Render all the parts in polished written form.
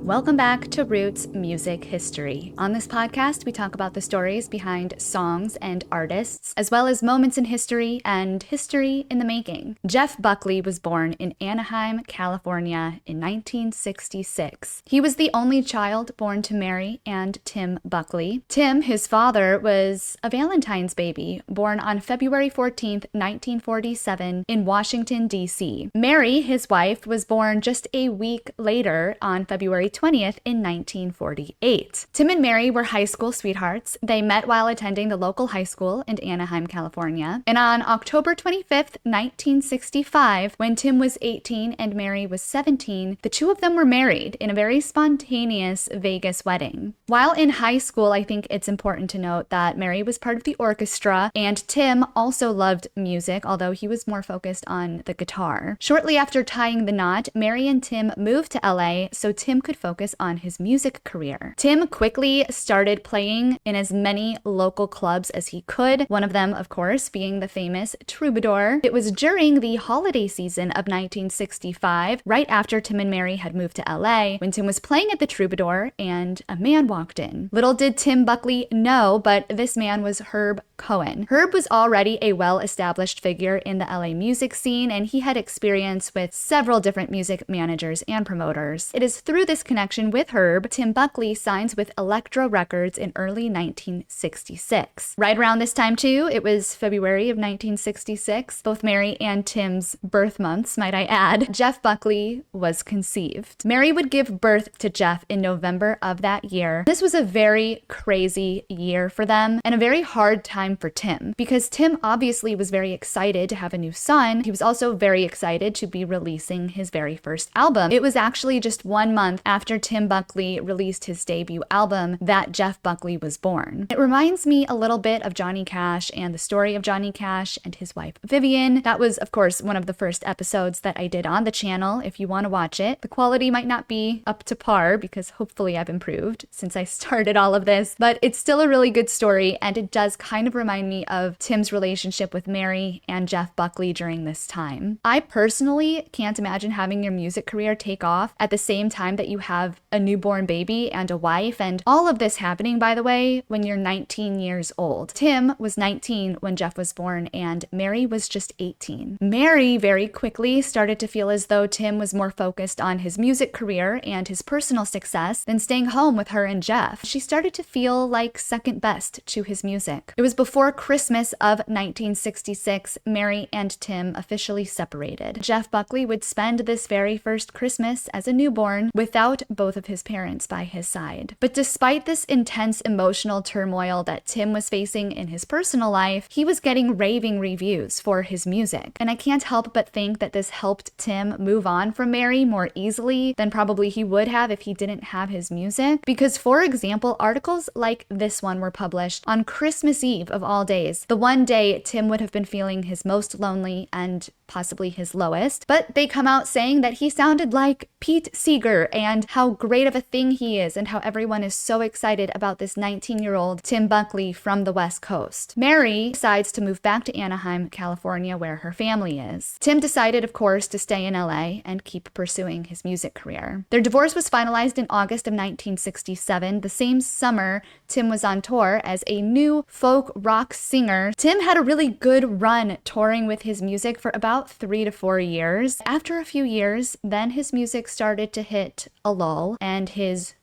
Welcome back to Roots Music History. On this podcast, we talk about the stories behind songs and artists, as well as moments in history and history in the making. Jeff Buckley was born in Anaheim, California in 1966. He was the only child born to Mary and Tim Buckley. Tim, his father, was a Valentine's baby, born on February 14th, 1947 in Washington, D.C. Mary, his wife, was born just a week later on February 20th in 1948. Tim and Mary were high school sweethearts. They met while attending the local high school in Anaheim, California. And on October 25th, 1965, when Tim was 18 and Mary was 17, the two of them were married in a very spontaneous Vegas wedding. While in high school, I think it's important to note that Mary was part of the orchestra and Tim also loved music, although he was more focused on the guitar. Shortly after tying the knot, Mary and Tim moved to LA so Tim could focus on his music career. Tim quickly started playing in as many local clubs as he could, one of them, of course, being the famous Troubadour. It was during the holiday season of 1965, right after Tim and Mary had moved to LA, when Tim was playing at the Troubadour and a man walked in. Little did Tim Buckley know, but this man was Herb Cohen. Herb was already a well-established figure in the LA music scene, and he had experience with several different music managers and promoters. It is through this connection with Herb, Tim Buckley signs with Elektra Records in early 1966. Right around this time too, it was February of 1966, both Mary and Tim's birth months, might I add, Jeff Buckley was conceived. Mary would give birth to Jeff in November of that year. This was a very crazy year for them and a very hard time for Tim, because Tim obviously was very excited to have a new son. He was also very excited to be releasing his very first album. It was actually just 1 month after Tim Buckley released his debut album that Jeff Buckley was born. It reminds me a little bit of Johnny Cash and the story of Johnny Cash and his wife Vivian. That was, of course, one of the first episodes that I did on the channel if you want to watch it. The quality might not be up to par because hopefully I've improved since I started all of this, but it's still a really good story and it does kind of remind me of Tim's relationship with Mary and Jeff Buckley during this time. I personally can't imagine having your music career take off at the same time that you have a newborn baby and a wife, and all of this happening, by the way, when you're 19 years old. Tim was 19 when Jeff was born and Mary was just 18. Mary very quickly started to feel as though Tim was more focused on his music career and his personal success than staying home with her and Jeff. She started to feel like second best to his music. It was before Christmas of 1966, Mary and Tim officially separated. Jeff Buckley would spend this very first Christmas as a newborn without both of his parents by his side. But despite this intense emotional turmoil that Tim was facing in his personal life, he was getting raving reviews for his music. And I can't help but think that this helped Tim move on from Mary more easily than probably he would have if he didn't have his music. Because, for example, articles like this one were published on Christmas Eve of all days, the one day Tim would have been feeling his most lonely and possibly his lowest, but they come out saying that he sounded like Pete Seeger and how great of a thing he is and how everyone is so excited about this 19-year-old Tim Buckley from the West Coast. Mary decides to move back to Anaheim, California, where her family is. Tim decided, of course, to stay in LA and keep pursuing his music career. Their divorce was finalized in August of 1967. The same summer, Tim was on tour as a new folk rock singer. Tim had a really good run touring with his music for about 3 to 4 years. After a few years, then his music started to hit a lull and his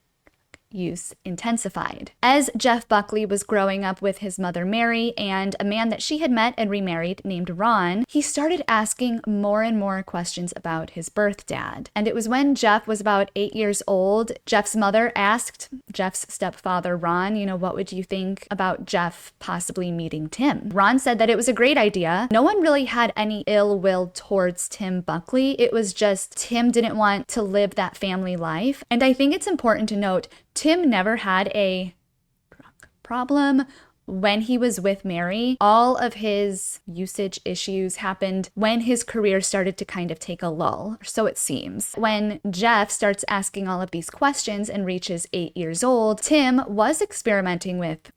use intensified. As Jeff Buckley was growing up with his mother Mary and a man that she had met and remarried named Ron, he started asking more and more questions about his birth dad. And it was when Jeff was about 8 years old, Jeff's mother asked Jeff's stepfather Ron, what would you think about Jeff possibly meeting Tim? Ron said that it was a great idea. No one really had any ill will towards Tim Buckley. It was just Tim didn't want to live that family life. And I think it's important to note Tim never had a drug problem when he was with Mary. All of his usage issues happened when his career started to kind of take a lull, so it seems. When Jeff starts asking all of these questions and reaches 8 years old, Tim was experimenting with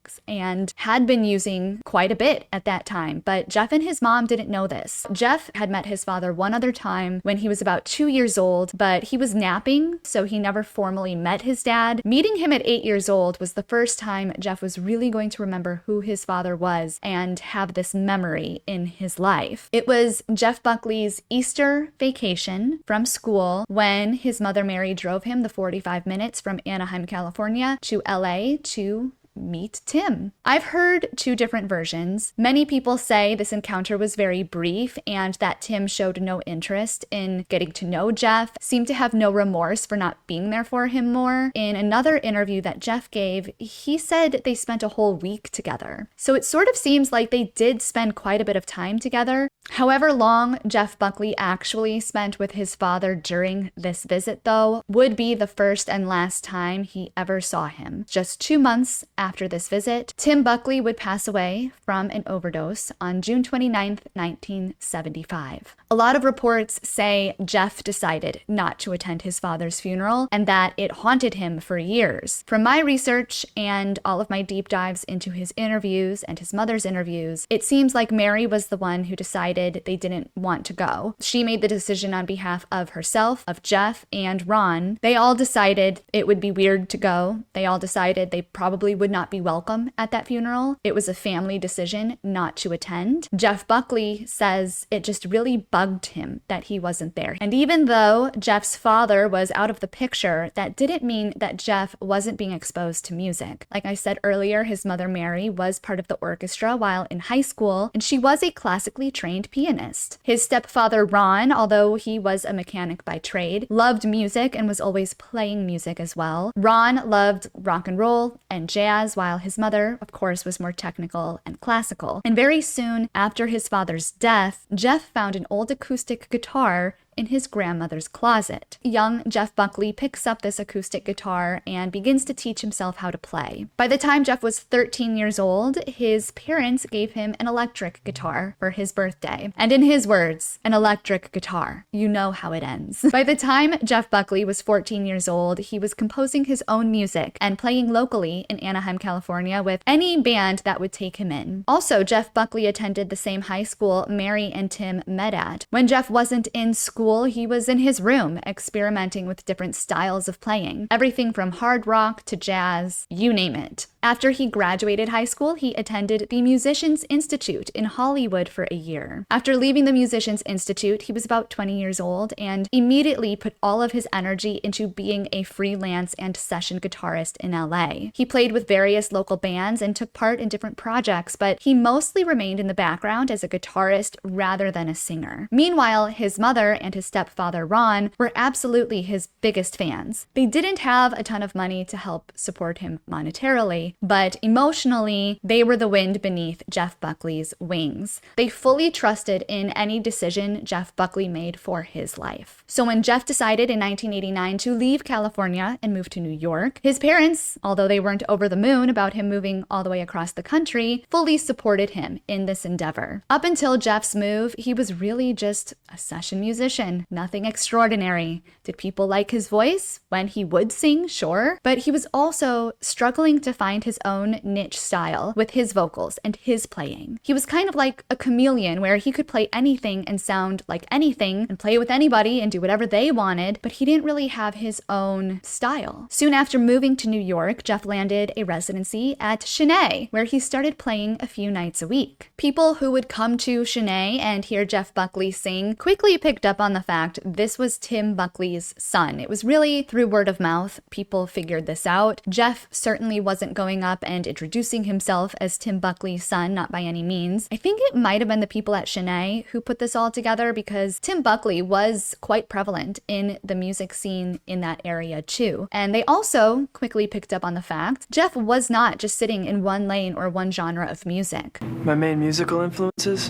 boombox and had been using quite a bit at that time, but Jeff and his mom didn't know this. Jeff had met his father one other time when he was about 2 years old, but he was napping, so he never formally met his dad. Meeting him at 8 years old was the first time Jeff was really going to remember who his father was and have this memory in his life. It was Jeff Buckley's Easter vacation from school when his mother Mary drove him the 45 minutes from Anaheim, California to LA to meet Tim. I've heard two different versions. Many people say this encounter was very brief and that Tim showed no interest in getting to know Jeff, seemed to have no remorse for not being there for him more. In another interview that Jeff gave, he said they spent a whole week together. So it sort of seems like they did spend quite a bit of time together. However long Jeff Buckley actually spent with his father during this visit, though, would be the first and last time he ever saw him. Just 2 months after this visit, Tim Buckley would pass away from an overdose on June 29th, 1975. A lot of reports say Jeff decided not to attend his father's funeral and that it haunted him for years. From my research and all of my deep dives into his interviews and his mother's interviews, it seems like Mary was the one who decided they didn't want to go. She made the decision on behalf of herself, of Jeff, and Ron. They all decided it would be weird to go. They all decided they probably would not be welcome at that funeral. It was a family decision not to attend. Jeff Buckley says it just really bugged him that he wasn't there. And even though Jeff's father was out of the picture, that didn't mean that Jeff wasn't being exposed to music. Like I said earlier, his mother Mary was part of the orchestra while in high school, and she was a classically trained pianist. His stepfather Ron, although he was a mechanic by trade, loved music and was always playing music as well. Ron loved rock and roll and jazz, while his mother, of course, was more technical and classical. And very soon after his father's death, Jeff found an old acoustic guitar in his grandmother's closet. Young Jeff Buckley picks up this acoustic guitar and begins to teach himself how to play. By the time Jeff was 13 years old, his parents gave him an electric guitar for his birthday. And in his words, an electric guitar. You know how it ends. By the time Jeff Buckley was 14 years old, he was composing his own music and playing locally in Anaheim, California with any band that would take him in. Also, Jeff Buckley attended the same high school Mary and Tim met at. When Jeff wasn't in school, he was in his room experimenting with different styles of playing. Everything from hard rock to jazz, you name it. After he graduated high school, he attended the Musicians Institute in Hollywood for a year. After leaving the Musicians Institute, he was about 20 years old and immediately put all of his energy into being a freelance and session guitarist in LA. He played with various local bands and took part in different projects, but he mostly remained in the background as a guitarist rather than a singer. Meanwhile, his mother and his stepfather Ron were absolutely his biggest fans. They didn't have a ton of money to help support him monetarily, but emotionally, they were the wind beneath Jeff Buckley's wings. They fully trusted in any decision Jeff Buckley made for his life. So when Jeff decided in 1989 to leave California and move to New York, his parents, although they weren't over the moon about him moving all the way across the country, fully supported him in this endeavor. Up until Jeff's move, he was really just a session musician, nothing extraordinary. Did people like his voice when he would sing? Sure. But he was also struggling to find his own niche style with his vocals and his playing. He was kind of like a chameleon where he could play anything and sound like anything and play with anybody and do whatever they wanted, but he didn't really have his own style. Soon after moving to New York, Jeff landed a residency at Shanae, where he started playing a few nights a week. People who would come to Shanae and hear Jeff Buckley sing quickly picked up on the fact this was Tim Buckley's son. It was really through word of mouth people figured this out. Jeff certainly wasn't going up and introducing himself as Tim Buckley's son, not by any means. I think it might have been the people at Shanae who put this all together because Tim Buckley was quite prevalent in the music scene in that area too. And they also quickly picked up on the fact Jeff was not just sitting in one lane or one genre of music. My main musical influences?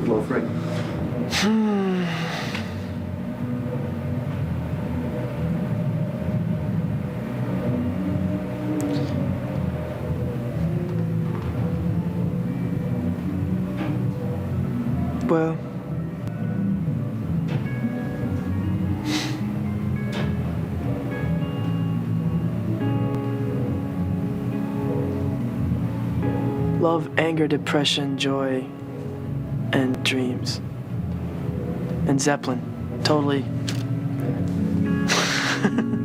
Low Frank. Well, love, anger, depression, joy, and dreams. And Zeppelin, totally.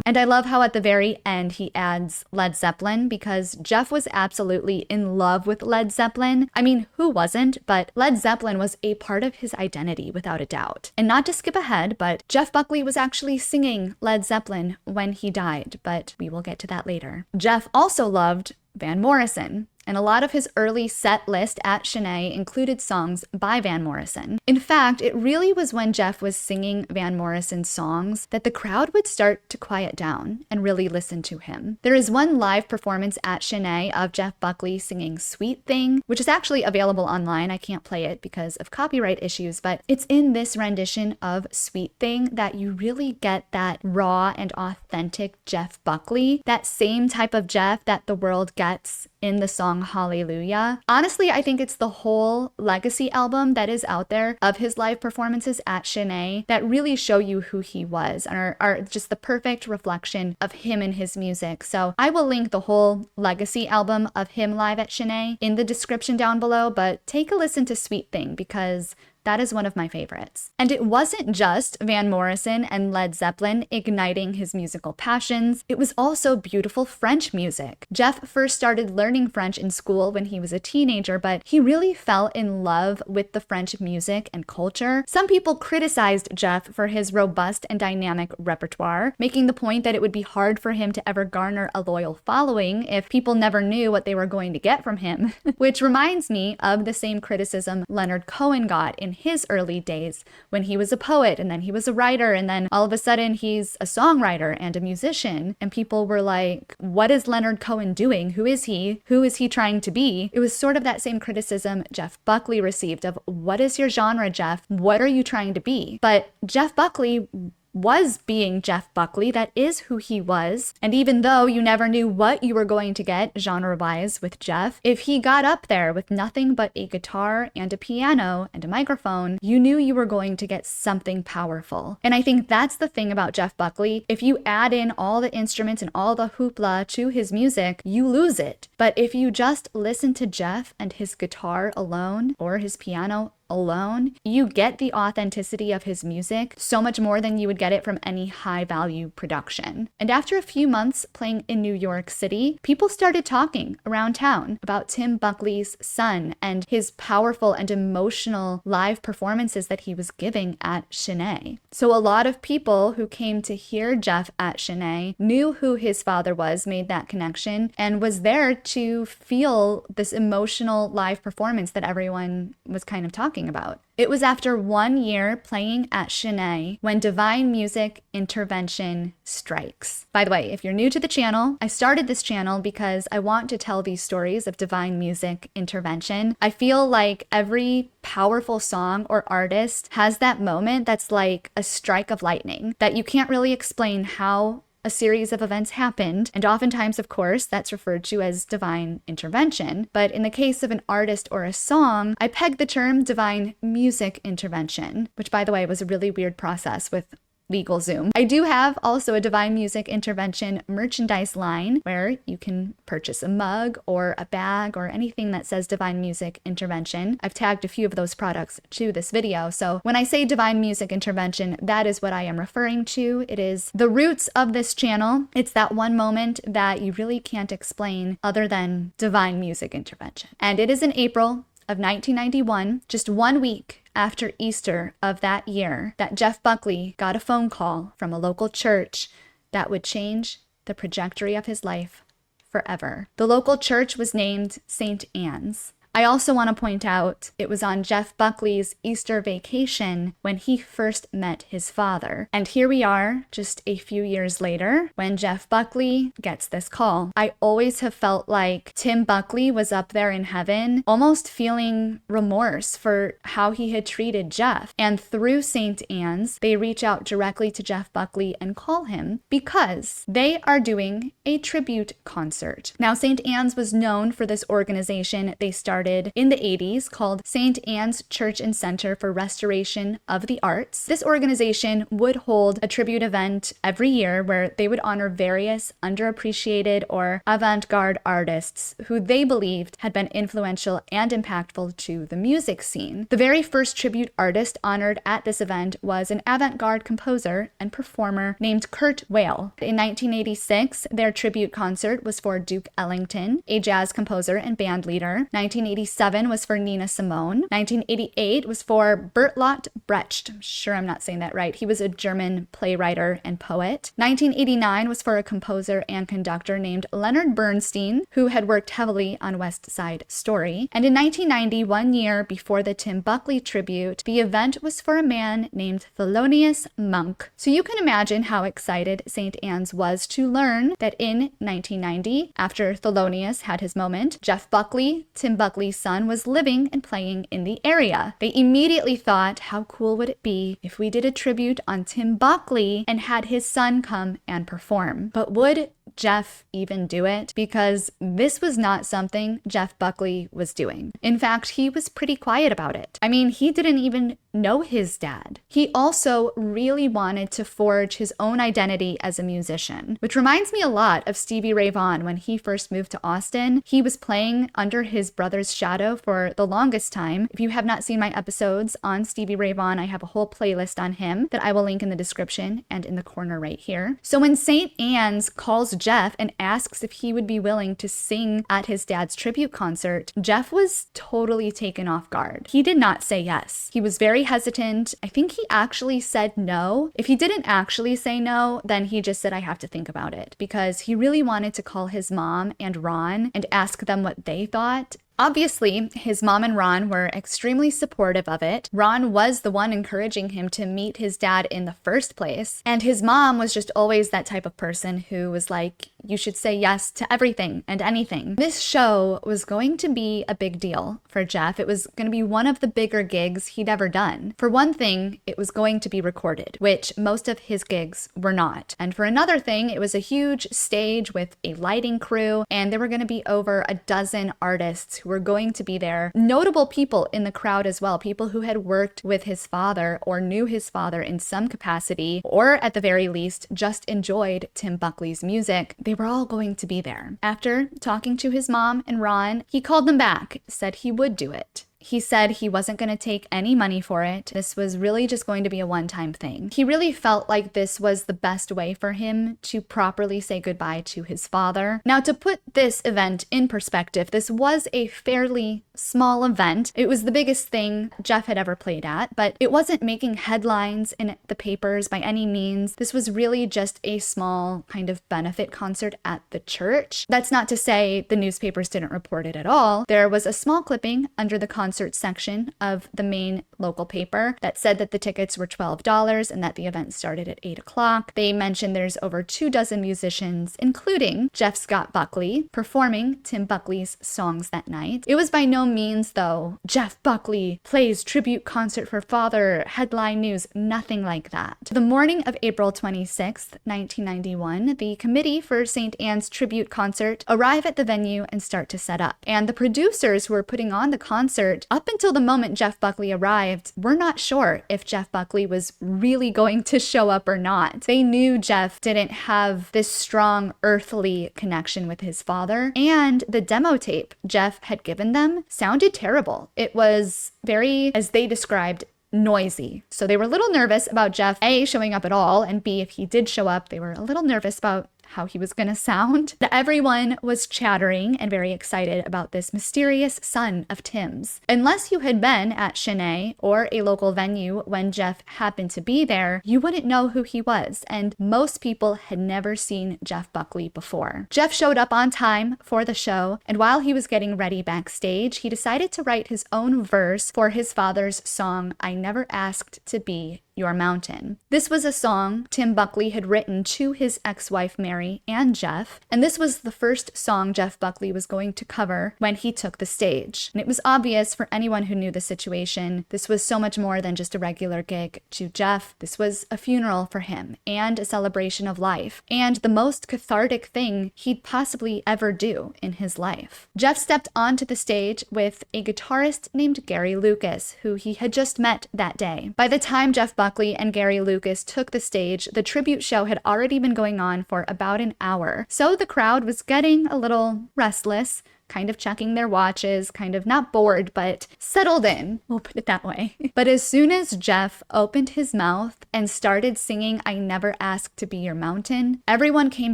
And I love how at the very end he adds Led Zeppelin, because Jeff was absolutely in love with Led Zeppelin. I mean, who wasn't? But Led Zeppelin was a part of his identity without a doubt. And not to skip ahead, but Jeff Buckley was actually singing Led Zeppelin when he died, but we will get to that later. Jeff also loved Van Morrison, and a lot of his early set list at Shanae included songs by Van Morrison. In fact, it really was when Jeff was singing Van Morrison's songs that the crowd would start to quiet down and really listen to him. There is one live performance at Shanae of Jeff Buckley singing Sweet Thing, which is actually available online. I can't play it because of copyright issues, but it's in this rendition of Sweet Thing that you really get that raw and authentic Jeff Buckley, that same type of Jeff that the world gets in the song Hallelujah. Honestly, I think it's the whole Legacy album that is out there of his live performances at Shanae that really show you who he was and are just the perfect reflection of him and his music. So I will link the whole Legacy album of him live at Shanae in the description down below, but take a listen to Sweet Thing because that is one of my favorites. And it wasn't just Van Morrison and Led Zeppelin igniting his musical passions. It was also beautiful French music. Jeff first started learning French in school when he was a teenager, but he really fell in love with the French music and culture. Some people criticized Jeff for his robust and dynamic repertoire, making the point that it would be hard for him to ever garner a loyal following if people never knew what they were going to get from him. Which reminds me of the same criticism Leonard Cohen got in his early days when he was a poet and then he was a writer and then all of a sudden he's a songwriter and a musician, and people were like, what is Leonard Cohen doing? Who is he? Who is he trying to be? It was sort of that same criticism Jeff Buckley received of, what is your genre, Jeff? What are you trying to be? But Jeff Buckley was being Jeff Buckley. That is who he was. And even though you never knew what you were going to get genre-wise with Jeff, if he got up there with nothing but a guitar and a piano and a microphone, you knew you were going to get something powerful. And I think that's the thing about Jeff Buckley. If you add in all the instruments and all the hoopla to his music, you lose it. But if you just listen to Jeff and his guitar alone or his piano alone, you get the authenticity of his music so much more than you would get it from any high value production. And after a few months playing in New York City, people started talking around town about Tim Buckley's son and his powerful and emotional live performances that he was giving at Shanae. So a lot of people who came to hear Jeff at Shanae knew who his father was, made that connection, and was there to feel this emotional live performance that everyone was kind of talking about. It was after 1 year playing at Shanae when divine music intervention strikes. By the way, if you're new to the channel, I started this channel because I want to tell these stories of divine music intervention. I feel like every powerful song or artist has that moment that's like a strike of lightning that you can't really explain how a series of events happened, and oftentimes, of course, that's referred to as divine intervention. But in the case of an artist or a song, I peg the term divine music intervention, which, by the way, was a really weird process with LegalZoom. I do have also a divine music intervention merchandise line where you can purchase a mug or a bag or anything that says divine music intervention. I've tagged a few of those products to this video. So when I say divine music intervention, that is what I am referring to. It is the roots of this channel. It's that one moment that you really can't explain other than divine music intervention. And it is in April of 1991, just 1 week after Easter of that year, that Jeff Buckley got a phone call from a local church that would change the trajectory of his life forever. The local church was named St. Anne's. I also want to point out it was on Jeff Buckley's Easter vacation when he first met his father. And here we are, just a few years later, when Jeff Buckley gets this call. I always have felt like Tim Buckley was up there in heaven, almost feeling remorse for how he had treated Jeff. And through St. Anne's, they reach out directly to Jeff Buckley and call him because they are doing a tribute concert. Now, St. Anne's was known for this organization they started started in the 80s called St. Anne's Church and Center for Restoration of the Arts. This organization would hold a tribute event every year where they would honor various underappreciated or avant-garde artists who they believed had been influential and impactful to the music scene. The very first tribute artist honored at this event was an avant-garde composer and performer named Kurt Weill. In 1986, their tribute concert was for Duke Ellington, a jazz composer and band leader. 1987 was for Nina Simone. 1988 was for Bertolt Brecht. I'm sure I'm not saying that right. He was a German playwright and poet. 1989 was for a composer and conductor named Leonard Bernstein, who had worked heavily on West Side Story. And in 1990, 1 year before the Tim Buckley tribute, the event was for a man named Thelonious Monk. So you can imagine how excited St. Anne's was to learn that in 1990, after Thelonious had his moment, Jeff Buckley, Tim Buckley's son, was living and playing in the area. They immediately thought, how cool would it be if we did a tribute on Tim Buckley and had his son come and perform? But would Jeff even do it? Because this was not something Jeff Buckley was doing. In fact, he was pretty quiet about it. I mean, he didn't even know his dad. He also really wanted to forge his own identity as a musician, which reminds me a lot of Stevie Ray Vaughan. When he first moved to Austin, he was playing under his brother's shadow for the longest time. If you have not seen my episodes on Stevie Ray Vaughan, I have a whole playlist on him that I will link in the description and in the corner right here. So when St. Anne's calls Jeff and asks if he would be willing to sing at his dad's tribute concert, Jeff was totally taken off guard. He did not say yes. He was very hesitant. I think he actually said no. If he didn't actually say no, then he just said, I have to think about it, because he really wanted to call his mom and Ron and ask them what they thought. Obviously, his mom and Ron were extremely supportive of it. Ron was the one encouraging him to meet his dad in the first place. And his mom was just always that type of person who was like, you should say yes to everything and anything. This show was going to be a big deal for Jeff. It was going to be one of the bigger gigs he'd ever done. For one thing, it was going to be recorded, which most of his gigs were not. And for another thing, it was a huge stage with a lighting crew, and there were going to be over a dozen artists who were going to be there. Notable people in the crowd as well, people who had worked with his father or knew his father in some capacity, or at the very least just enjoyed Tim Buckley's music. They were all going to be there. After talking to his mom and Ron, he called them back, said he would do it. He said he wasn't going to take any money for it. This was really just going to be a one-time thing. He really felt like this was the best way for him to properly say goodbye to his father. Now, to put this event in perspective, this was a fairly small event. It was the biggest thing Jeff had ever played at, but it wasn't making headlines in the papers by any means. This was really just a small kind of benefit concert at the church. That's not to say the newspapers didn't report it at all. There was a small clipping under the concert section of the main local paper that said that the tickets were $12 and that the event started at 8 o'clock. They mentioned there's over 24 musicians, including Jeff Scott Buckley, performing Tim Buckley's songs that night. It was by no means, though, Jeff Buckley plays tribute concert for father, headline news, nothing like that. The morning of April 26th, 1991, the committee for St. Anne's tribute concert arrive at the venue and start to set up. And the producers who were putting on the concert, up until the moment Jeff Buckley arrived, were not sure if Jeff Buckley was really going to show up or not. They knew Jeff didn't have this strong earthly connection with his father, and the demo tape Jeff had given them sounded terrible. It was very, as they described, noisy. So they were a little nervous about Jeff, A, showing up at all, and B, if he did show up, they were a little nervous about how he was going to sound. Everyone was chattering and very excited about this mysterious son of Tim's. Unless you had been at Chennai or a local venue when Jeff happened to be there, you wouldn't know who he was, and most people had never seen Jeff Buckley before. Jeff showed up on time for the show, and while he was getting ready backstage, he decided to write his own verse for his father's song, I Never Asked to Be Your Mountain. This was a song Tim Buckley had written to his ex-wife Mary and Jeff, and this was the first song Jeff Buckley was going to cover when he took the stage. And it was obvious for anyone who knew the situation, this was so much more than just a regular gig to Jeff. This was a funeral for him and a celebration of life, and the most cathartic thing he'd possibly ever do in his life. Jeff stepped onto the stage with a guitarist named Gary Lucas, who he had just met that day. By the time Jeff Buckley and Gary Lucas took the stage, the tribute show had already been going on for about an hour, so the crowd was getting a little restless, kind of checking their watches, kind of not bored, but settled in, we'll put it that way. But as soon as Jeff opened his mouth and started singing I Never Asked to Be Your Mountain, everyone came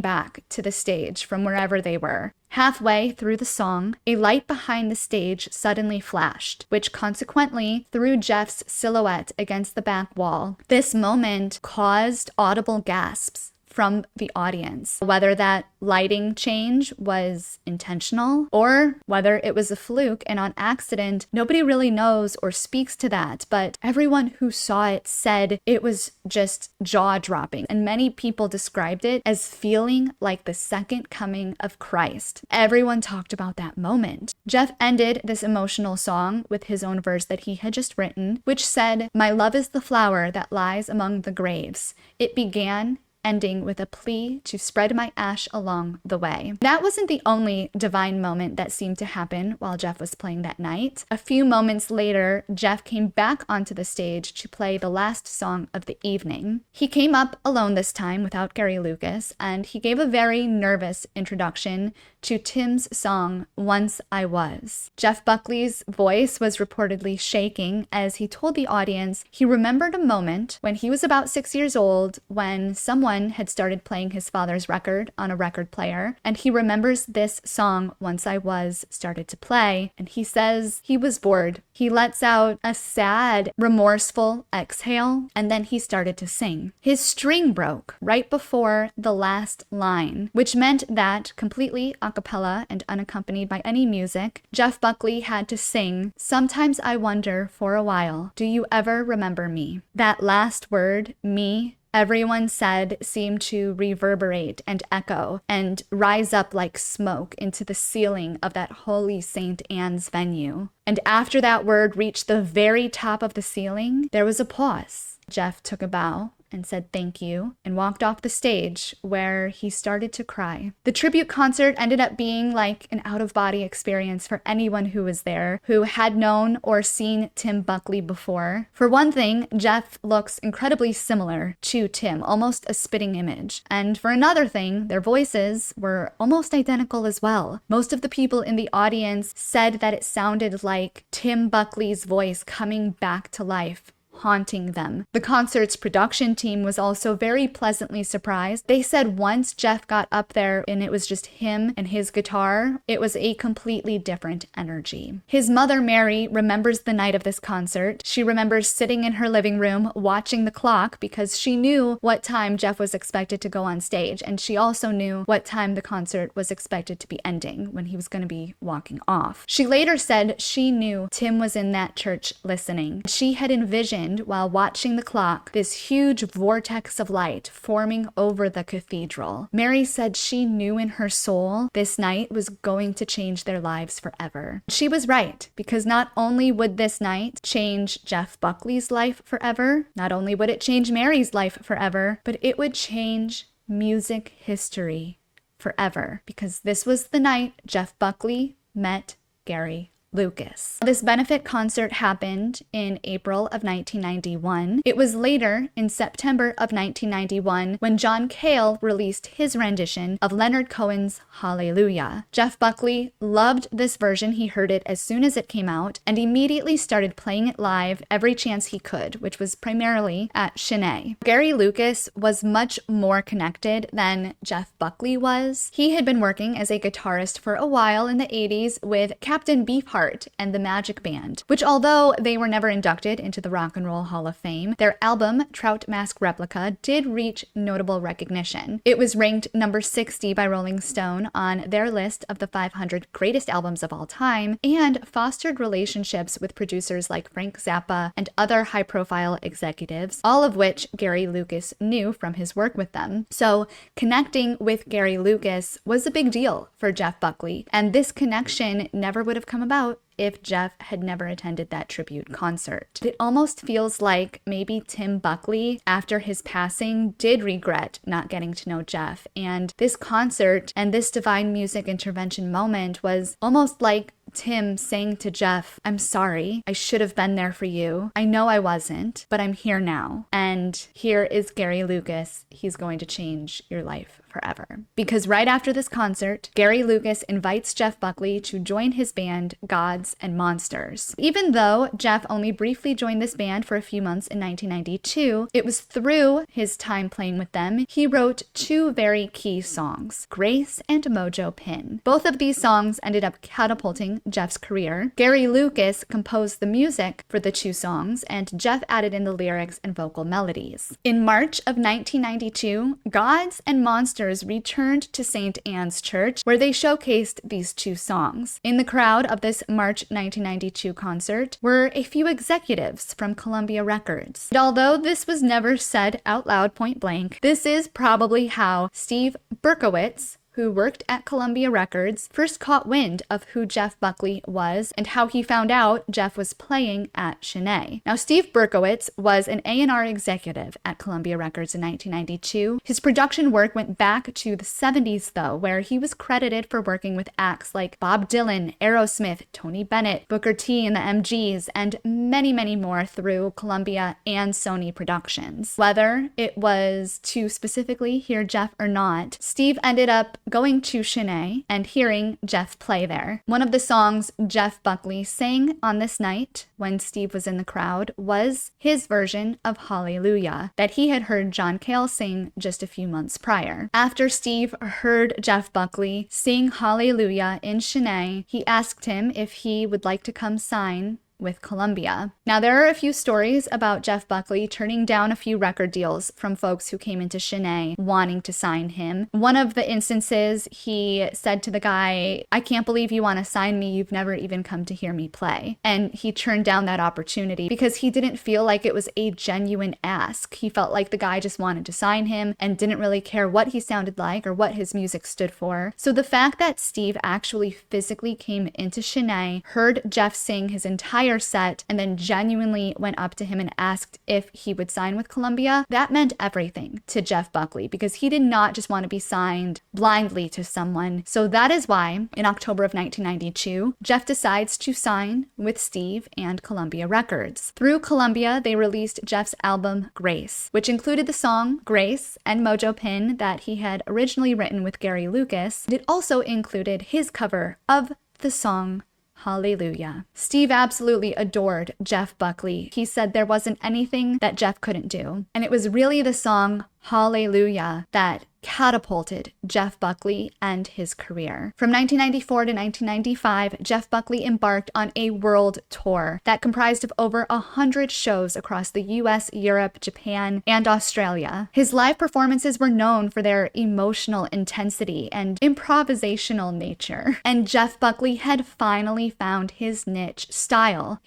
back to the stage from wherever they were. Halfway through the song, a light behind the stage suddenly flashed, which consequently threw Jeff's silhouette against the back wall. This moment caused audible gasps from the audience. Whether that lighting change was intentional or whether it was a fluke and on accident, nobody really knows or speaks to that, but everyone who saw it said it was just jaw-dropping, and many people described it as feeling like the second coming of Christ. Everyone talked about that moment. Jeff ended this emotional song with his own verse that he had just written, which said, "My love is the flower that lies among the graves. It began," ending with a plea to spread my ash along the way. That wasn't the only divine moment that seemed to happen while Jeff was playing that night. A few moments later, Jeff came back onto the stage to play the last song of the evening. He came up alone this time without Gary Lucas, and he gave a very nervous introduction to Tim's song, Once I Was. Jeff Buckley's voice was reportedly shaking as he told the audience he remembered a moment when he was about 6 years old when someone had started playing his father's record on a record player, and he remembers this song, Once I Was, started to play, and he says he was bored. He lets out a sad, remorseful exhale, and then he started to sing. His string broke right before the last line, which meant that, completely a cappella and unaccompanied by any music, Jeff Buckley had to sing, "Sometimes I wonder for a while, do you ever remember me?" That last word, me, everyone said seemed to reverberate and echo and rise up like smoke into the ceiling of that Holy St. Anne's venue. And after that word reached the very top of the ceiling, there was a pause. Jeff took a bow and said thank you and walked off the stage, where he started to cry. The tribute concert ended up being like an out-of-body experience for anyone who was there, who had known or seen Tim Buckley before. For one thing, Jeff looks incredibly similar to Tim, almost a spitting image. And for another thing, their voices were almost identical as well. Most of the people in the audience said that it sounded like Tim Buckley's voice coming back to life, haunting them. The concert's production team was also very pleasantly surprised. They said once Jeff got up there and it was just him and his guitar, it was a completely different energy. His mother, Mary, remembers the night of this concert. She remembers sitting in her living room watching the clock because she knew what time Jeff was expected to go on stage, and she also knew what time the concert was expected to be ending, when he was going to be walking off. She later said she knew Tim was in that church listening. She had envisioned, while watching the clock, this huge vortex of light forming over the cathedral. Mary said she knew in her soul this night was going to change their lives forever. She was right, because not only would this night change Jeff Buckley's life forever, not only would it change Mary's life forever, but it would change music history forever, because this was the night Jeff Buckley met Gary Lucas. This benefit concert happened in April of 1991. It was later, in September of 1991, when John Cale released his rendition of Leonard Cohen's Hallelujah. Jeff Buckley loved this version. He heard it as soon as it came out and immediately started playing it live every chance he could, which was primarily at Chennai. Gary Lucas was much more connected than Jeff Buckley was. He had been working as a guitarist for a while in the 80s with Captain Beefheart Heart and the Magic Band, which although they were never inducted into the Rock and Roll Hall of Fame, their album Trout Mask Replica did reach notable recognition. It was ranked number 60 by Rolling Stone on their list of the 500 greatest albums of all time, and fostered relationships with producers like Frank Zappa and other high-profile executives, all of which Gary Lucas knew from his work with them. So connecting with Gary Lucas was a big deal for Jeff Buckley, and this connection never would have come about if Jeff had never attended that tribute concert. It almost feels like maybe Tim Buckley, after his passing, did regret not getting to know Jeff, and this concert and this divine music intervention moment was almost like Tim saying to Jeff, I'm sorry, I should have been there for you. I know I wasn't, but I'm here now. And here is Gary Lucas. He's going to change your life forever. Because right after this concert, Gary Lucas invites Jeff Buckley to join his band, Gods and Monsters. Even though Jeff only briefly joined this band for a few months in 1992, it was through his time playing with them he wrote two very key songs, Grace and Mojo Pin. Both of these songs ended up catapulting Jeff's career. Gary Lucas composed the music for the two songs, and Jeff added in the lyrics and vocal melodies. In March of 1992, Gods and Monsters returned to St. Anne's Church, where they showcased these two songs. In the crowd of this March 1992 concert were a few executives from Columbia Records. And although this was never said out loud point blank, this is probably how Steve Berkowitz, who worked at Columbia Records, first caught wind of who Jeff Buckley was and how he found out Jeff was playing at Shanae. Now, Steve Berkowitz was an A&R executive at Columbia Records in 1992. His production work went back to the 70s, though, where he was credited for working with acts like Bob Dylan, Aerosmith, Tony Bennett, Booker T and the MGs, and many, many more through Columbia and Sony Productions. Whether it was to specifically hear Jeff or not, Steve ended up going to Shanae and hearing Jeff play there. One of the songs Jeff Buckley sang on this night when Steve was in the crowd was his version of Hallelujah that he had heard John Cale sing just a few months prior. After Steve heard Jeff Buckley sing Hallelujah in Shanae, he asked him if he would like to come sign with Columbia. Now, there are a few stories about Jeff Buckley turning down a few record deals from folks who came into Shanae wanting to sign him. One of the instances, he said to the guy, I can't believe you want to sign me. You've never even come to hear me play. And he turned down that opportunity because he didn't feel like it was a genuine ask. He felt like the guy just wanted to sign him and didn't really care what he sounded like or what his music stood for. So the fact that Steve actually physically came into Shanae, heard Jeff sing his entire set, and then genuinely went up to him and asked if he would sign with Columbia, that meant everything to Jeff Buckley because he did not just want to be signed blindly to someone. So that is why in October of 1992, Jeff decides to sign with Steve and Columbia Records. Through Columbia, they released Jeff's album Grace, which included the song Grace and Mojo Pin that he had originally written with Gary Lucas. It also included his cover of the song Hallelujah. Steve absolutely adored Jeff Buckley. He said there wasn't anything that Jeff couldn't do. And it was really the song Hallelujah that catapulted Jeff Buckley and his career. From 1994 to 1995, Jeff Buckley embarked on a world tour that comprised of over 100 shows across the US, Europe, Japan, and Australia. His live performances were known for their emotional intensity and improvisational nature. And Jeff Buckley had finally found his niche style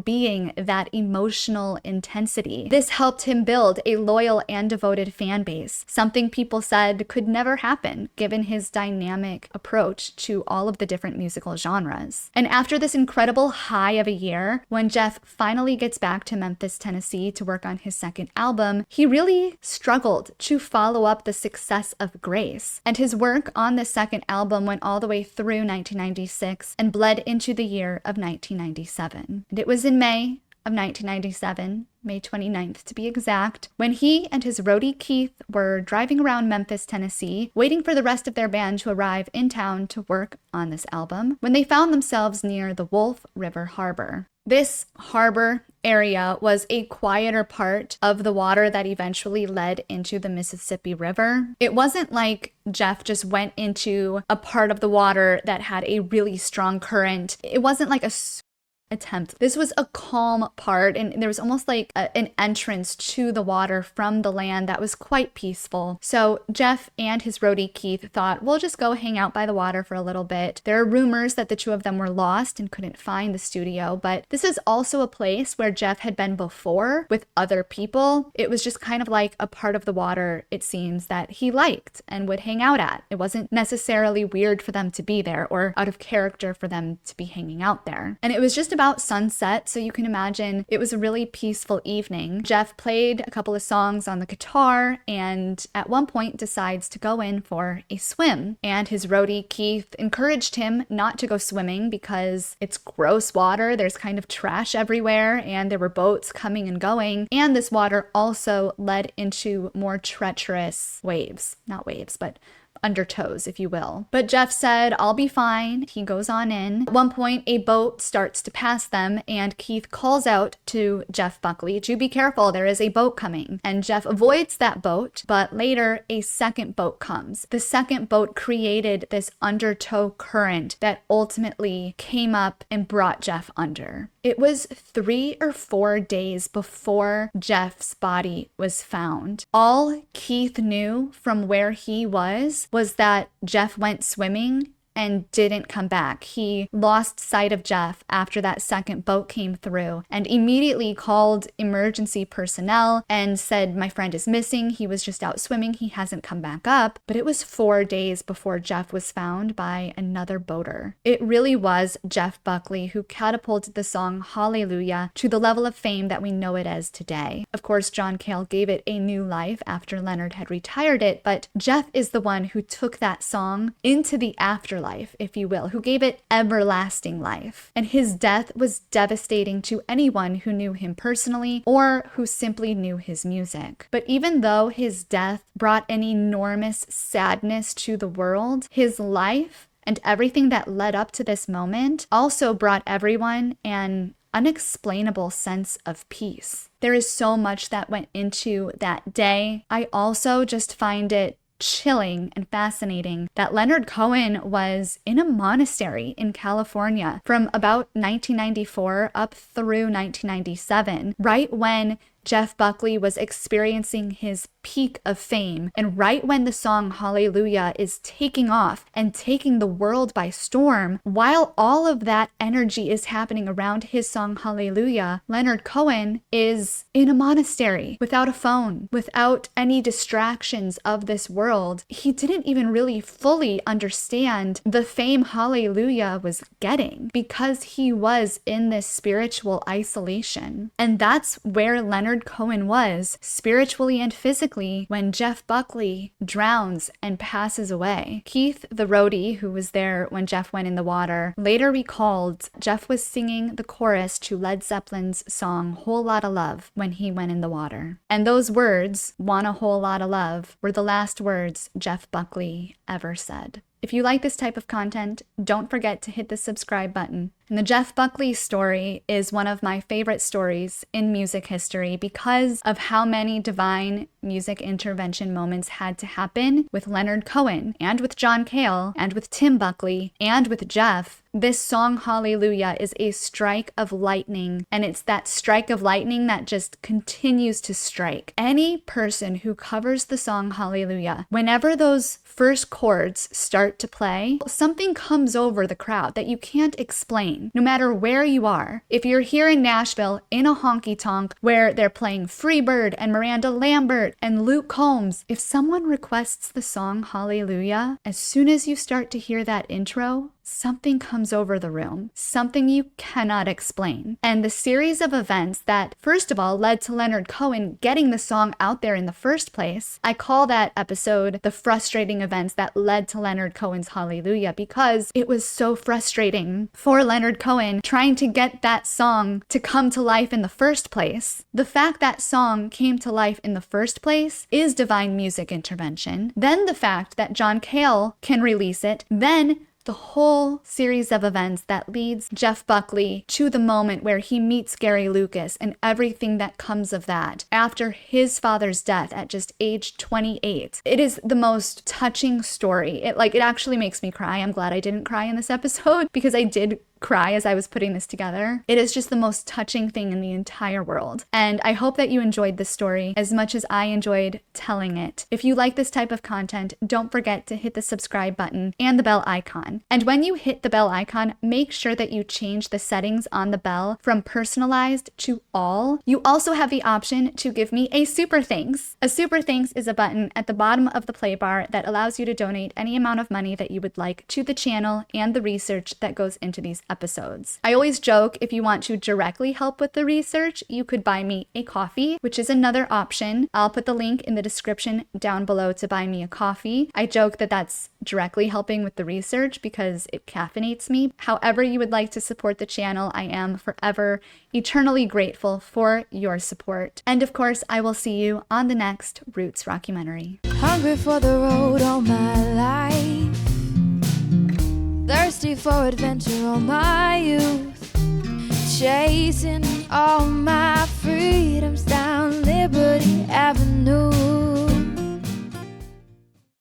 being that emotional intensity. This helped him build a loyal and devoted fan base, something people said could never happen given his dynamic approach to all of the different musical genres. And after this incredible high of a year, when Jeff finally gets back to Memphis, Tennessee to work on his second album, he really struggled to follow up the success of Grace. And his work on the second album went all the way through 1996 and bled into the year of 1997. And it was in May of 1997, May 29th to be exact, when he and his roadie Keith were driving around Memphis, Tennessee, waiting for the rest of their band to arrive in town to work on this album, when they found themselves near the Wolf River Harbor. This harbor area was a quieter part of the water that eventually led into the Mississippi River. It wasn't like Jeff just went into a part of the water that had a really strong current. It wasn't like a attempt. This was a calm part, and there was almost like an entrance to the water from the land that was quite peaceful. So Jeff and his roadie Keith thought, we'll just go hang out by the water for a little bit. There are rumors that the two of them were lost and couldn't find the studio, but this is also a place where Jeff had been before with other people. It was just kind of like a part of the water, it seems, that he liked and would hang out at. It wasn't necessarily weird for them to be there or out of character for them to be hanging out there. And it was just about sunset, so you can imagine it was a really peaceful evening. Jeff played a couple of songs on the guitar and at one point decides to go in for a swim. And his roadie Keith encouraged him not to go swimming because it's gross water, there's kind of trash everywhere, and there were boats coming and going. And this water also led into more treacherous waves. Not waves, but undertows, if you will. But Jeff said, I'll be fine. He goes on in. At one point, a boat starts to pass them, and Keith calls out to Jeff Buckley to be careful, there is a boat coming. And Jeff avoids that boat, but later a second boat comes. The second boat created this undertow current that ultimately came up and brought Jeff under. It was 3 or 4 days before Jeff's body was found. All Keith knew from where he was that Jeff went swimming and didn't come back. He lost sight of Jeff after that second boat came through and immediately called emergency personnel and said, my friend is missing. He was just out swimming. He hasn't come back up. But it was 4 days before Jeff was found by another boater. It really was Jeff Buckley who catapulted the song Hallelujah to the level of fame that we know it as today. Of course, John Cale gave it a new life after Leonard had retired it, but Jeff is the one who took that song into the afterlife, if you will, who gave it everlasting life. And his death was devastating to anyone who knew him personally or who simply knew his music. But even though his death brought an enormous sadness to the world, his life and everything that led up to this moment also brought everyone an unexplainable sense of peace. There is so much that went into that day. I also just find it chilling and fascinating that Leonard Cohen was in a monastery in California from about 1994 up through 1997, right when Jeff Buckley was experiencing his peak of fame, and right when the song Hallelujah is taking off and taking the world by storm. While all of that energy is happening around his song Hallelujah, Leonard Cohen is in a monastery without a phone, without any distractions of this world. He didn't even really fully understand the fame Hallelujah was getting because he was in this spiritual isolation. And that's where Leonard Cohen was, spiritually and physically, when Jeff Buckley drowns and passes away. Keith, the roadie who was there when Jeff went in the water, later recalled Jeff was singing the chorus to Led Zeppelin's song Whole Lotta Love when he went in the water. And those words, want a whole lot of love, were the last words Jeff Buckley ever said. If you like this type of content, don't forget to hit the subscribe button. And the Jeff Buckley story is one of my favorite stories in music history because of how many divine music intervention moments had to happen with Leonard Cohen and with John Cale and with Tim Buckley and with Jeff. This song Hallelujah is a strike of lightning, and it's that strike of lightning that just continues to strike. Any person who covers the song Hallelujah, whenever those first chords start to play, something comes over the crowd that you can't explain, no matter where you are. If you're here in Nashville in a honky-tonk where they're playing Freebird and Miranda Lambert and Luke Combs, if someone requests the song Hallelujah, as soon as you start to hear that intro, something comes over the room, something you cannot explain. And the series of events that, first of all, led to Leonard Cohen getting the song out there in the first place, I call that episode the frustrating events that led to Leonard Cohen's Hallelujah, because it was so frustrating for Leonard Cohen trying to get that song to come to life in the first place. The fact that song came to life in the first place is divine music intervention. Then the fact that John Cale can release it, then the whole series of events that leads Jeff Buckley to the moment where he meets Gary Lucas and everything that comes of that after his father's death at just age 28. It is the most touching story. It actually makes me cry. I'm glad I didn't cry in this episode because I did cry as I was putting this together. It is just the most touching thing in the entire world. And I hope that you enjoyed this story as much as I enjoyed telling it. If you like this type of content, don't forget to hit the subscribe button and the bell icon. And when you hit the bell icon, make sure that you change the settings on the bell from personalized to all. You also have the option to give me a super thanks. A super thanks is a button at the bottom of the play bar that allows you to donate any amount of money that you would like to the channel and the research that goes into these episodes. I always joke if you want to directly help with the research, you could buy me a coffee, which is another option. I'll put the link in the description down below to buy me a coffee. I joke that that's directly helping with the research because it caffeinates me. However you would like to support the channel, I am forever eternally grateful for your support. And of course, I will see you on the next Roots Rockumentary. Hungry for the road all my life, thirsty for adventure all my youth, chasing all my freedoms down Liberty Avenue.